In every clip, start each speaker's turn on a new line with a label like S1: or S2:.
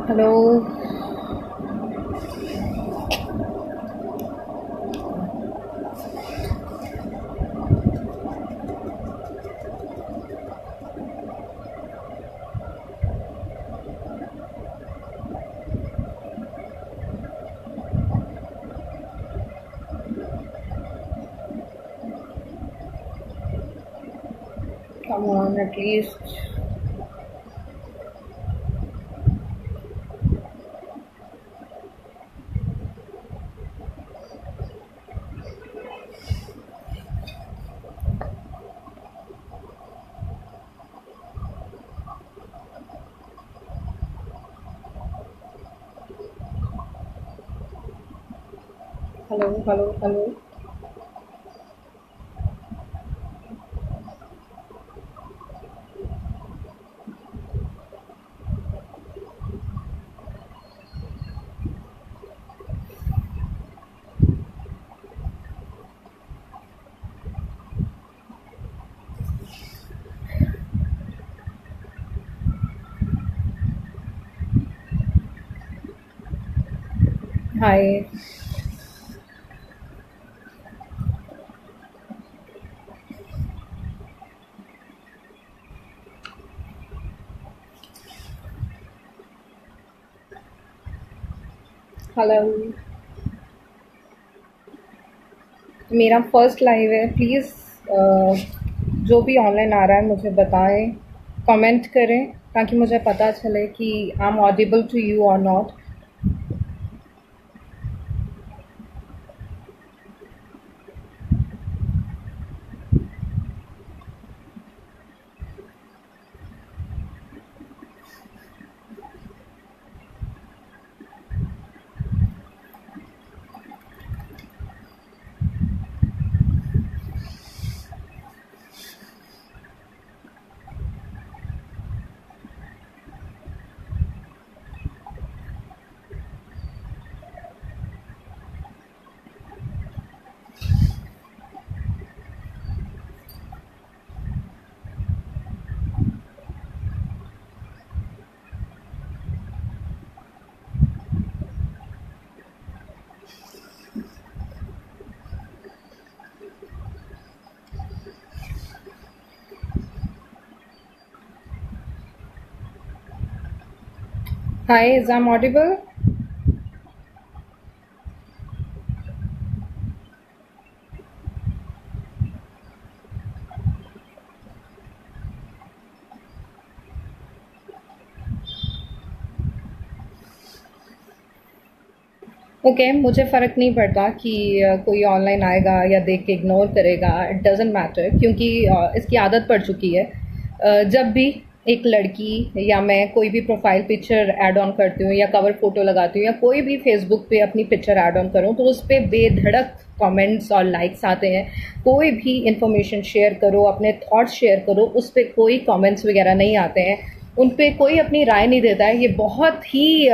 S1: Hello. Come on, at least. Hello hello hello. Hi. Hello. मेरा first live है, please जो भी online आ रहा है मुझे बताएं, कमेंट करें ताकि मुझे पता चले कि I am audible to you और not. Hi, is I am audible? Okay, मुझे फ़र्क नहीं पड़ता कि कोई ऑनलाइन आएगा या देख के इग्नोर करेगा, इट डज़न्ट मैटर, क्योंकि इसकी आदत पड़ चुकी है। जब भी एक लड़की या मैं कोई भी प्रोफाइल पिक्चर ऐड ऑन करती हूँ या कवर फ़ोटो लगाती हूँ या कोई भी फेसबुक पे अपनी पिक्चर ऐड ऑन करूँ, तो उस पे बेधड़क कमेंट्स और लाइक्स आते हैं। कोई भी इंफॉर्मेशन शेयर करो, अपने थॉट्स शेयर करो, उस पे कोई कमेंट्स वगैरह नहीं आते हैं, उन पे कोई अपनी राय नहीं देता है। ये बहुत ही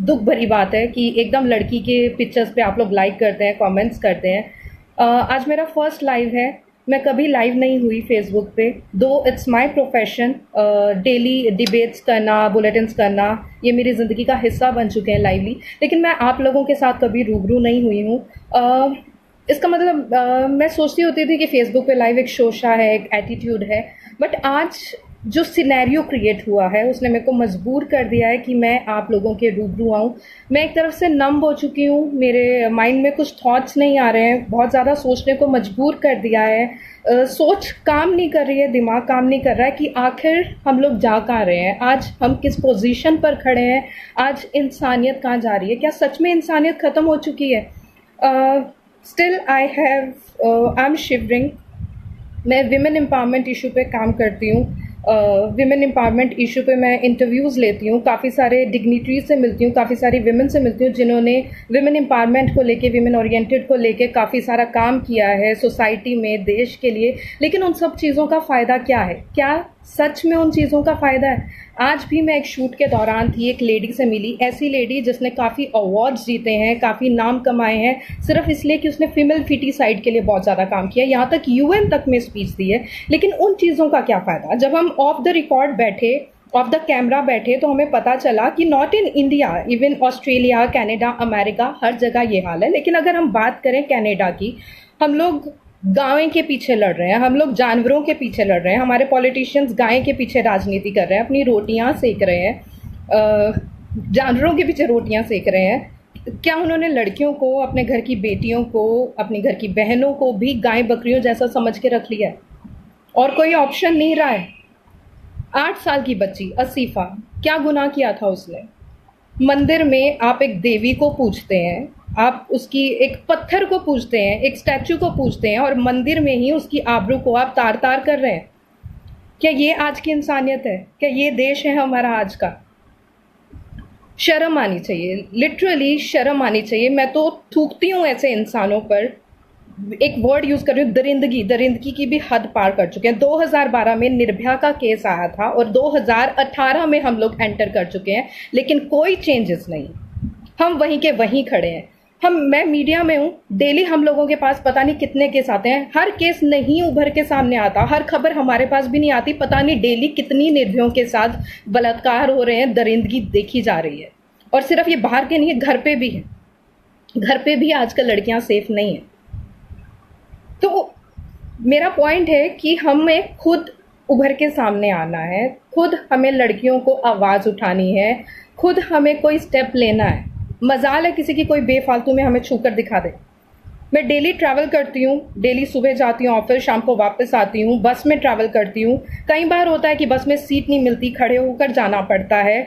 S1: दुख भरी बात है कि एकदम लड़की के पिक्चर्स पे आप लोग लाइक करते हैं, कमेंट्स करते हैं। आज मेरा फर्स्ट लाइव है, मैं कभी लाइव नहीं हुई फेसबुक पे, दो it's my profession. Daily debates करना, बुलेटिन्स करना, ये मेरी ज़िंदगी का हिस्सा बन चुके हैं लाइवली, लेकिन मैं आप लोगों के साथ कभी रूबरू नहीं हुई हूँ। इसका मतलब मैं सोचती होती थी कि फेसबुक पे लाइव एक शोशा है, एक एटीट्यूड है, बट आज जो सिनेरियो क्रिएट हुआ है उसने मेरे को मजबूर कर दिया है कि मैं आप लोगों के रूबरू आऊँ। मैं एक तरफ से नम हो चुकी हूँ, मेरे माइंड में कुछ थॉट्स नहीं आ रहे हैं, बहुत ज़्यादा सोचने को मजबूर कर दिया है। सोच काम नहीं कर रही है, दिमाग काम नहीं कर रहा है कि आखिर हम लोग जा कहाँ रहे हैं, आज हम किस पोजीशन पर खड़े हैं, आज इंसानियत कहाँ जा रही है, क्या सच में इंसानियत ख़त्म हो चुकी है? Still I am shivering. मैं विमेन एम्पावरमेंट इशू पे काम करती हूँ। विमेन एम्पावरमेंट इशू पे मैं इंटरव्यूज़ लेती हूँ, काफ़ी सारे डिग्निटरीज से मिलती हूँ, काफ़ी सारी विमेन से मिलती हूँ जिन्होंने विमेन एम्पावरमेंट को लेके, विमेन ओरिएंटेड को लेके काफ़ी सारा काम किया है सोसाइटी में, देश के लिए। लेकिन उन सब चीज़ों का फ़ायदा क्या है? क्या सच में उन चीज़ों का फ़ायदा है? आज भी मैं एक शूट के दौरान थी, एक लेडी से मिली, ऐसी लेडी जिसने काफ़ी अवार्ड्स जीते हैं, काफ़ी नाम कमाए हैं, सिर्फ इसलिए कि उसने फीमेल फिटिसाइड के लिए बहुत ज़्यादा काम किया, यहाँ तक यूएन तक में स्पीच दी है। लेकिन उन चीज़ों का क्या फ़ायदा जब हम ऑफ द रिकॉर्ड बैठे ऑफ द कैमरा बैठे तो हमें पता चला कि not in India, even Australia, Canada, America, हर जगह ये हाल है। लेकिन अगर हम बात करें कनाडा की, हम लोग गाय के पीछे लड़ रहे हैं, हम लोग जानवरों के पीछे लड़ रहे हैं, हमारे पॉलिटिशियंस गाय के पीछे राजनीति कर रहे हैं, अपनी रोटियां सेक रहे हैं, जानवरों के पीछे रोटियां सेक रहे हैं। क्या उन्होंने लड़कियों को, अपने घर की बेटियों को, अपने घर की बहनों को भी गाय बकरियों जैसा समझ के रख लिया है और कोई ऑप्शन नहीं रहा है? 8 साल की बच्ची असीफा, क्या गुनाह किया था उसने? मंदिर में आप एक देवी को पूजते हैं, आप उसकी एक पत्थर को पूजते हैं, एक स्टैचू को पूजते हैं और मंदिर में ही उसकी आबरू को आप तार तार कर रहे हैं। क्या ये आज की इंसानियत है? क्या ये देश है हमारा आज का? शर्म आनी चाहिए, लिटरली शर्म आनी चाहिए। मैं तो थूकती हूँ ऐसे इंसानों पर। एक वर्ड यूज कर रही हूँ, दरिंदगी। दरिंदगी की भी हद पार कर चुके हैं। 2012 में निर्भया का केस आया था और 2018 में हम लोग एंटर कर चुके हैं, लेकिन कोई चेंजेस नहीं। हम वहीं के वहीं खड़े हैं। मैं मीडिया में हूँ, डेली हम लोगों के पास पता नहीं कितने केस आते हैं, हर केस नहीं उभर के सामने आता, हर खबर हमारे पास भी नहीं आती। पता नहीं डेली कितनी निर्भयों के साथ बलात्कार हो रहे हैं, दरिंदगी देखी जा रही है। और सिर्फ ये बाहर के नहीं है, घर पे भी है। घर पे भी आजकल लड़कियां सेफ नहीं है। तो मेरा पॉइंट है कि हमें खुद उभर के सामने आना है, खुद हमें लड़कियों को आवाज़ उठानी है, खुद हमें कोई स्टेप लेना है। मजाल है किसी की कोई बेफालतू में हमें छूकर दिखा दे। मैं डेली ट्रैवल करती हूँ, डेली सुबह जाती हूँ ऑफिस, शाम को वापस आती हूँ, बस में ट्रैवल करती हूँ। कई बार होता है कि बस में सीट नहीं मिलती, खड़े होकर जाना पड़ता है।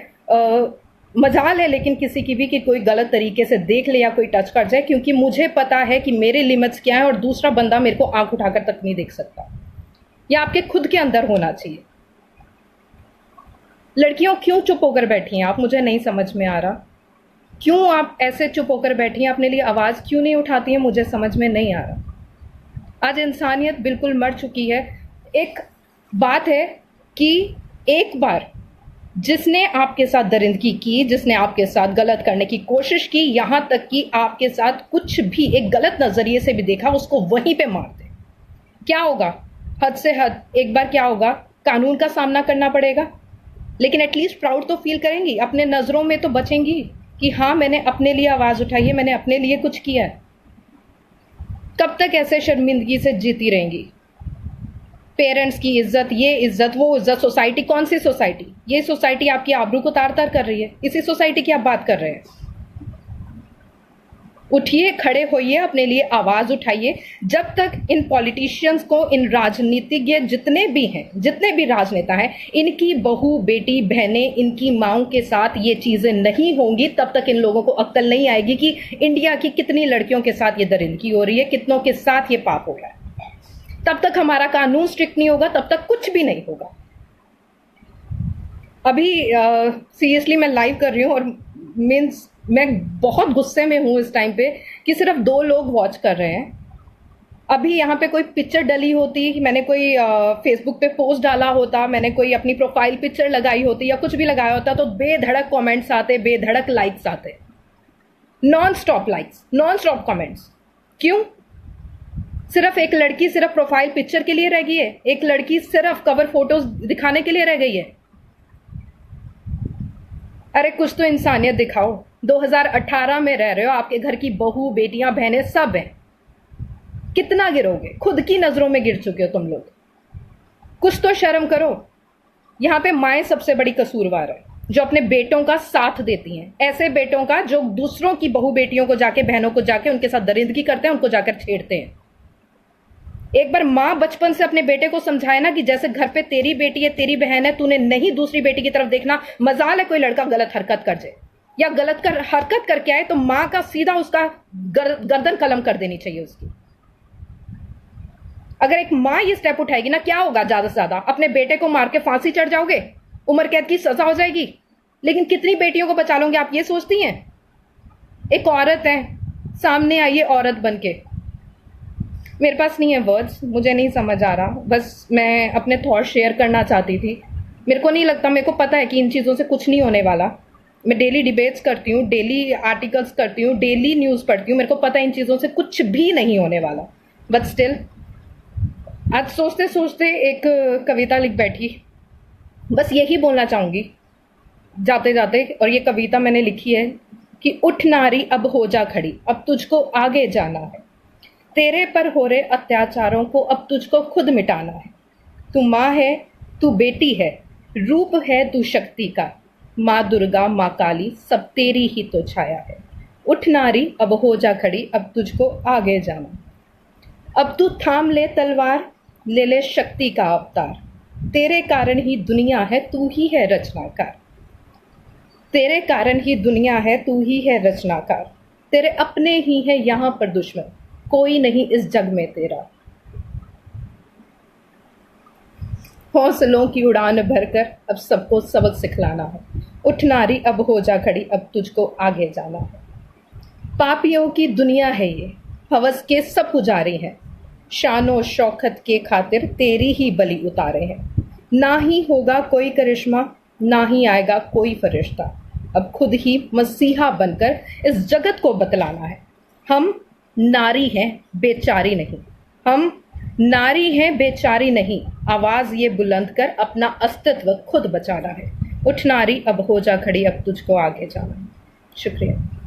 S1: मजाल है लेकिन किसी की भी कि कोई गलत तरीके से देख ले या कोई टच कर जाए, क्योंकि मुझे पता है कि मेरे लिमिट्स क्या है और दूसरा बंदा मेरे को आंख उठाकर तक नहीं देख सकता। यह आपके खुद के अंदर होना चाहिए। लड़कियों क्यों चुप होकर बैठी हैं आप? मुझे नहीं समझ में आ रहा। क्यों आप ऐसे चुप होकर बैठी हैं? अपने लिए आवाज़ क्यों नहीं उठाती हैं? मुझे समझ में नहीं आ रहा। आज इंसानियत बिल्कुल मर चुकी है। एक बात है कि एक बार जिसने आपके साथ दरिंदगी की, जिसने आपके साथ गलत करने की कोशिश की, यहां तक कि आपके साथ कुछ भी एक गलत नजरिए से भी देखा, उसको वहीं पे मार दे, क्या होगा? हद से हद एक बार क्या होगा, कानून का सामना करना पड़ेगा, लेकिन एटलीस्ट प्राउड तो फील करेंगी, अपने नजरों में तो बचेंगी कि हाँ मैंने अपने लिए आवाज उठाई है, मैंने अपने लिए कुछ किया है। कब तक ऐसे शर्मिंदगी से जीती रहेंगी? पेरेंट्स की इज्जत, ये इज्जत, वो इज्जत, सोसाइटी, कौन सी सोसाइटी? ये सोसाइटी आपकी आबरू को तार तार कर रही है। इसी सोसाइटी की आप बात कर रहे हैं। उठिए, खड़े होइए, अपने लिए आवाज उठाइए। जब तक इन पॉलिटिशियंस को, इन राजनीतिज्ञ जितने भी हैं, जितने भी राजनेता हैं, इनकी बहू, बेटी, बहनें, इनकी माओं के साथ ये चीजें नहीं होंगी, तब तक इन लोगों को अक्ल नहीं आएगी कि इंडिया की कितनी लड़कियों के साथ ये दरिंदगी हो रही है, कितनों के साथ ये पाप हो रहा है। तब तक हमारा कानून स्ट्रिक्ट नहीं होगा, तब तक कुछ भी नहीं होगा। अभी सीरियसली मैं लाइव कर रही हूँ और मीन्स मैं बहुत गुस्से में हूँ इस टाइम पे कि सिर्फ 2 लोग वॉच कर रहे हैं। अभी यहाँ पे कोई पिक्चर डली होती, मैंने कोई फेसबुक पे पोस्ट डाला होता, मैंने कोई अपनी प्रोफाइल पिक्चर लगाई होती या कुछ भी लगाया होता, तो बेधड़क कमेंट्स आते, बेधड़क लाइक्स आते, non stop likes, non stop comments. क्यों? सिर्फ एक लड़की सिर्फ प्रोफाइल पिक्चर के लिए रह गई है, एक लड़की सिर्फ कवर फोटोज दिखाने के लिए रह गई है। अरे कुछ तो इंसानियत दिखाओ। 2018 में रह रहे हो, आपके घर की बहू, बेटियां, बहनें सब हैं। कितना गिरोगे? खुद की नजरों में गिर चुके हो तुम लोग। कुछ तो शर्म करो। यहां पे माएं सबसे बड़ी कसूरवार है, जो अपने बेटों का साथ देती हैं, ऐसे बेटों का जो दूसरों की बहू बेटियों को जाके, बहनों को जाके उनके साथ दरिंदगी करते हैं, उनको जाकर छेड़ते हैं। एक बार माँ बचपन से अपने बेटे को समझाए ना कि जैसे घर पे तेरी बेटी है, तेरी बहन है, तूने नहीं दूसरी बेटी की तरफ देखना। मजाल है कोई लड़का गलत हरकत कर जाए या हरकत करके आए तो माँ का सीधा उसका गर्दन कलम कर देनी चाहिए उसकी। अगर एक माँ ये स्टेप उठाएगी ना, क्या होगा? ज्यादा से ज्यादा अपने बेटे को मार के फांसी चढ़ जाओगे, उम्र कैद की सजा हो जाएगी, लेकिन कितनी बेटियों को बचा लोगे आप ये सोचती हैं? एक औरत है, सामने आइए औरत बन के। मेरे पास नहीं है वर्ड्स, मुझे नहीं समझ आ रहा, बस मैं अपने थॉट शेयर करना चाहती थी। मेरे को नहीं लगता, मेरे को पता है कि इन चीज़ों से कुछ नहीं होने वाला। मैं डेली डिबेट्स करती हूँ, डेली आर्टिकल्स करती हूँ, डेली न्यूज़ पढ़ती हूँ, मेरे को पता है इन चीज़ों से कुछ भी नहीं होने वाला। बट स्टिल आज सोचते सोचते एक कविता लिख बैठी। बस यही बोलना चाहूँगी जाते जाते, और ये कविता मैंने लिखी है कि उठ नारी अब हो जा खड़ी, अब तुझको आगे जाना है। तेरे पर हो रहे अत्याचारों को अब तुझको खुद मिटाना है। तू माँ है, तू बेटी है, रूप है तू शक्ति का। माँ दुर्गा, माँ काली, सब तेरी ही तो छाया है। उठ नारी अब हो जा खड़ी, अब तुझको आगे जाना। अब तू थाम ले तलवार, ले ले शक्ति का अवतार। तेरे कारण ही दुनिया है, तू ही है रचनाकार। तेरे कारण ही दुनिया है, तू ही है रचनाकार। तेरे अपने ही है यहाँ पर दुश्मन, कोई नहीं इस जग में तेरा। हौसलों की उड़ान भरकर अब सबको सबक सिखलाना है। उठ नारी अब हो जा खड़ी, अब तुझको आगे जाना है। पापियों की दुनिया है ये, हवस के सब पुजारी हैं। शानो शौकत के खातिर तेरी ही बलि उतारे हैं। ना ही होगा कोई करिश्मा, ना ही आएगा कोई फरिश्ता। अब खुद ही मसीहा बनकर इस जगत को बतलाना है। हम नारी हैं, बेचारी नहीं। हम नारी हैं, बेचारी नहीं। आवाज़ ये बुलंद कर अपना अस्तित्व खुद बचाना है। उठ नारी अब हो जा खड़ी, अब तुझको आगे जाना है। शुक्रिया।